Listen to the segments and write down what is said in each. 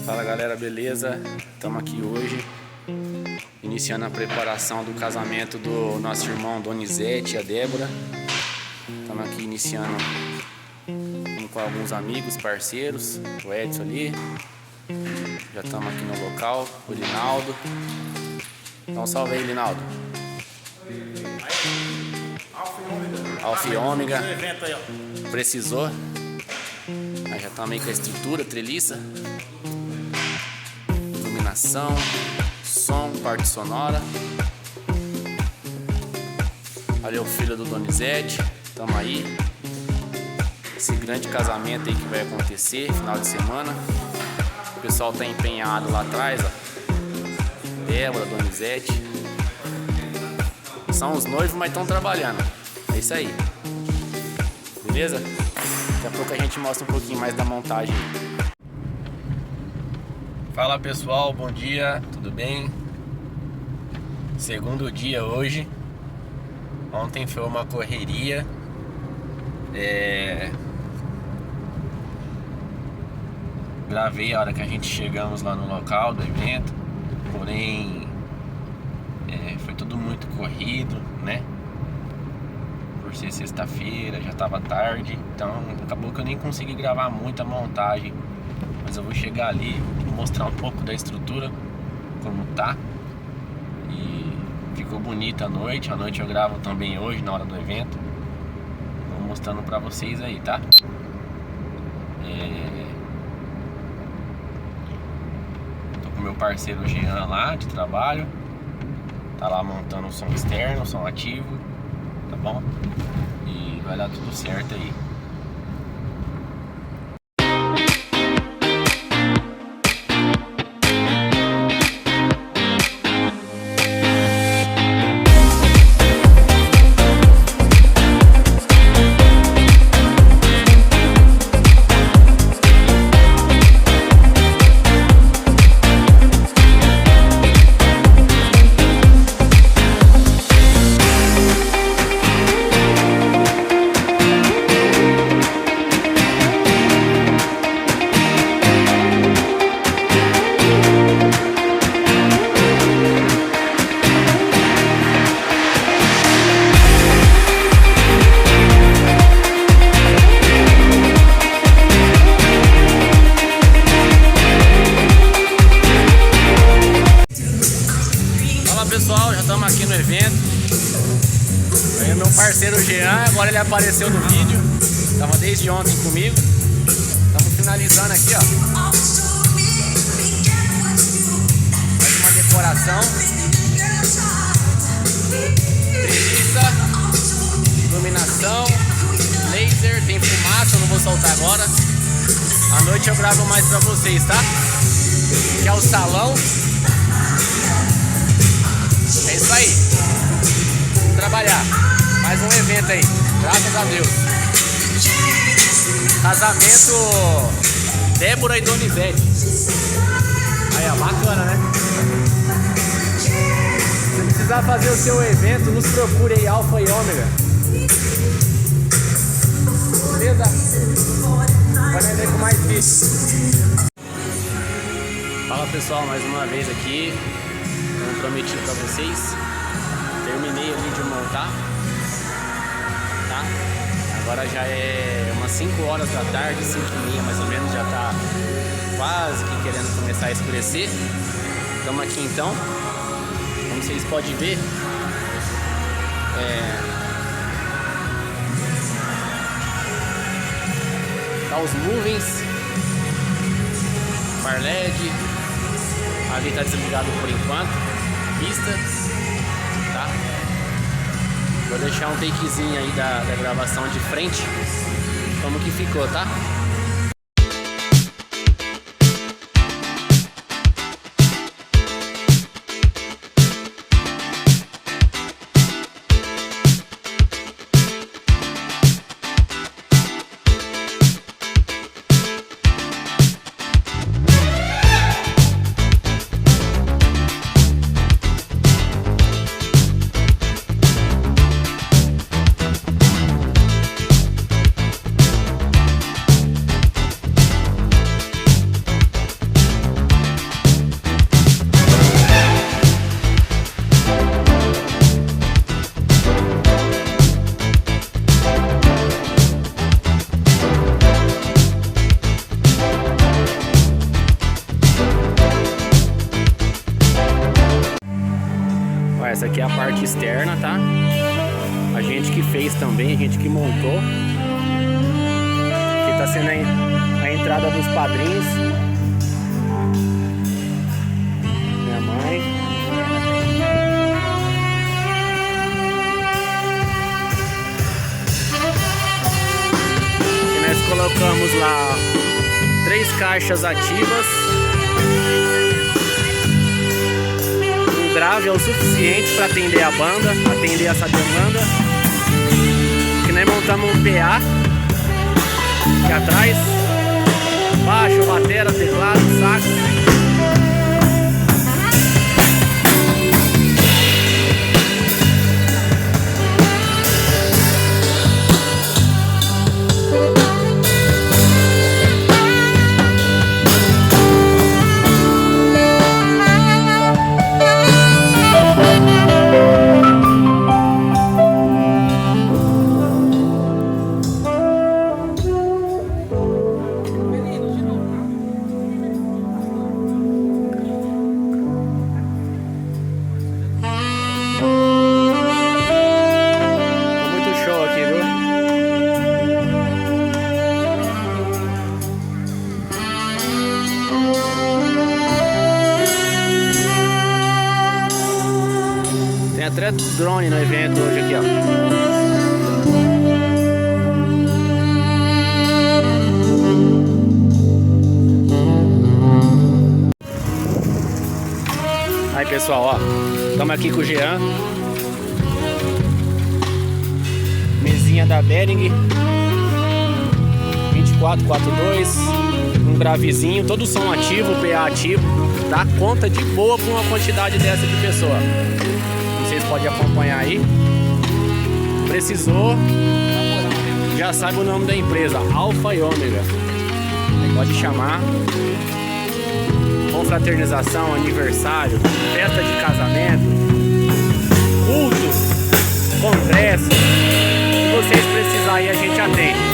Fala galera, beleza? Estamos aqui hoje iniciando a preparação do casamento do nosso irmão Donizete e a Débora. Estamos aqui iniciando com alguns amigos, parceiros, o Edson ali. Já estamos aqui no local, o Linaldo. Então salve aí, Linaldo. Alfa e Ômega. Precisou. Aí já estamos aí com a estrutura, treliça, iluminação, som, parte sonora. Olha o filho do Donizete, tamo aí. Esse grande casamento aí que vai acontecer final de semana. O pessoal tá empenhado lá atrás, ó. Débora, Donizete. São os noivos, mas estão trabalhando. É isso aí. Beleza? Daqui a pouco a gente mostra um pouquinho mais da montagem. Fala pessoal, bom dia, tudo bem? Segundo dia hoje. Ontem foi uma correria. Gravei a hora que a gente chegamos lá no local do evento. Porém foi tudo muito corrido, né? Por ser sexta-feira, já estava tarde, então acabou que eu nem consegui gravar muita montagem. Mas eu vou chegar ali, mostrar um pouco da estrutura, como tá. E ficou bonita a noite eu gravo também hoje na hora do evento. Vou mostrando pra vocês aí, tá? Tô com meu parceiro Jean lá de trabalho. Tá lá montando o som externo, o som ativo, tá bom? E vai dar tudo certo aí. Pessoal, já estamos aqui no evento. Aí meu parceiro Jean, agora ele apareceu no vídeo. Estava desde ontem comigo. Estamos finalizando aqui, ó. Mais uma decoração. Treliça, iluminação, laser, tem fumaça, eu não vou soltar agora. À noite eu gravo mais pra vocês, tá? Aqui é o salão. É isso aí. Vamos trabalhar. Mais um evento aí. Graças a Deus. Casamento Débora e Donizete. Aí, ó, bacana, né? Se precisar fazer o seu evento, nos procure aí, Alfa e Ômega. Beleza? Vai ver com mais vídeos. Fala pessoal, mais uma vez aqui. Como prometi pra vocês, terminei ali de montar, tá? Agora já é umas 5 horas da tarde, 5h30 mais ou menos, já tá quase que querendo começar a escurecer. Estamos aqui então, como vocês podem ver, tá os movings, bar LED, ali tá desligado por enquanto. Pista, tá? Vou deixar um takezinho aí da gravação de frente, como que ficou, tá? Essa aqui é a parte externa, tá? A gente que fez também, a gente que montou. Aqui tá sendo a entrada dos padrinhos. Minha mãe. E nós colocamos lá 3 caixas ativas. Um grave é o suficiente para atender a banda, atender essa demanda. Aqui nós montamos um PA aqui atrás, baixo, bateria, teclado, sax. Tem até drone no evento hoje aqui, ó. Aí pessoal, ó, estamos aqui com o Jean. Mesinha da Behringer 2442, um gravezinho, todo som ativo, PA ativo, dá conta de boa com uma quantidade dessa de pessoa. Vocês podem acompanhar aí. Precisou, já sabe o nome da empresa, Alfa e Ômega. Pode chamar. Confraternização, aniversário, festa de casamento, culto, congresso. Se vocês precisarem, a gente atende.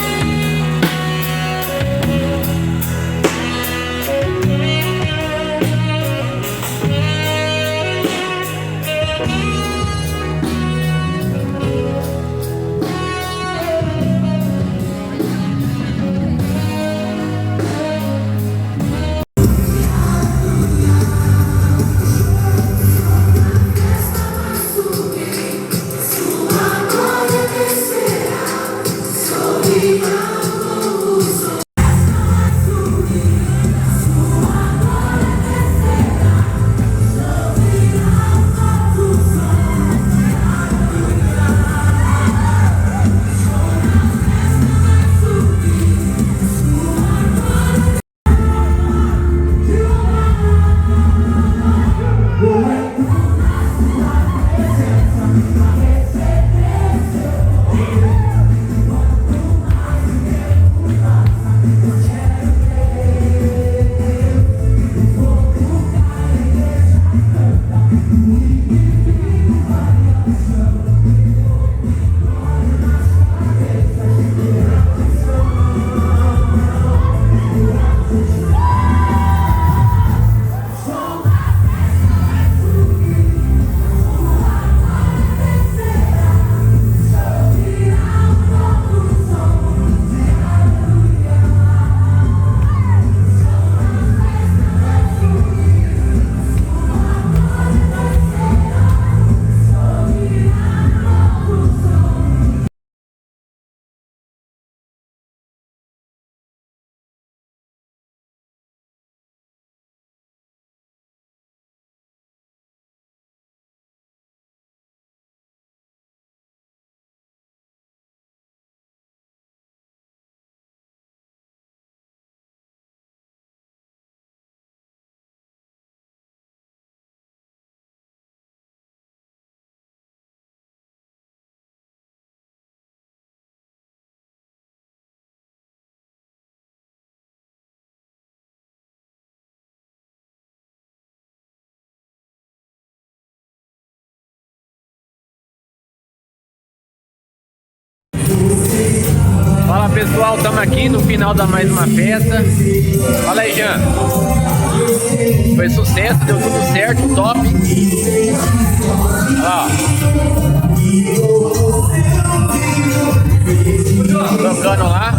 Fala pessoal, estamos aqui no final da mais uma festa. Fala aí, Jean. Foi sucesso, deu tudo certo, top. Olha lá, ó. Tocando lá.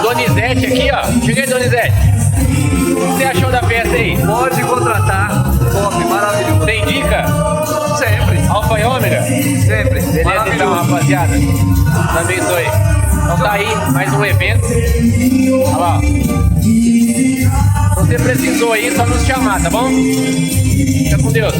Donizete aqui, ó. Cheguei, Donizete. O que você achou da festa aí? Pode contratar. Top, maravilhoso. Tem dica? Sempre. Alfa e ômega? Sempre. Beleza então, rapaziada. Deus abençoe. Então tá aí, mais um evento. Olha lá, ó. Se você precisou aí, só nos chamar, tá bom? Fica com Deus.